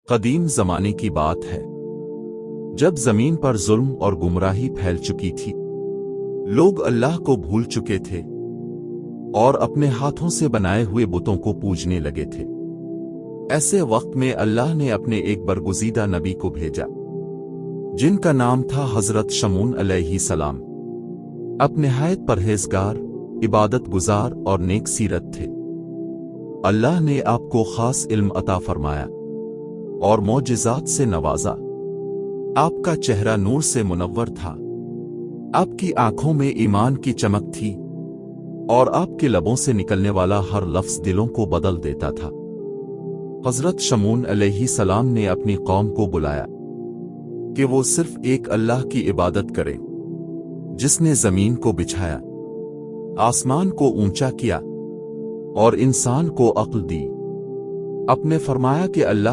कदीम जमाने की बात है, जब जमीन पर जुल्म और गुमराही फैल चुकी थी। लोग अल्लाह को भूल चुके थे और अपने हाथों से बनाए हुए बुतों को पूजने लगे थे। ऐसे वक्त में अल्लाह ने अपने एक बरगुज़ीदा नबी को भेजा, जिनका नाम था हजरत शमून अलैहिस्सलाम। अब निहायत परहेजगार, इबादत गुजार और नेक सीरत थे। अल्लाह ने आपको खास इल्म अता फरमाया और मोजिज़ात से नवाजा। आपका चेहरा नूर से मुनव्वर था, आपकी आंखों में ईमान की चमक थी और आपके लबों से निकलने वाला हर लफ्ज़ दिलों को बदल देता था। हज़रत शमून अलैहिस्सलाम ने अपनी कौम को बुलाया कि वो सिर्फ एक अल्लाह की इबादत करें, जिसने ज़मीन को बिछाया, आसमान को ऊंचा किया और इंसान को अक्ल दी। आपने फरमाया कि अल्लाह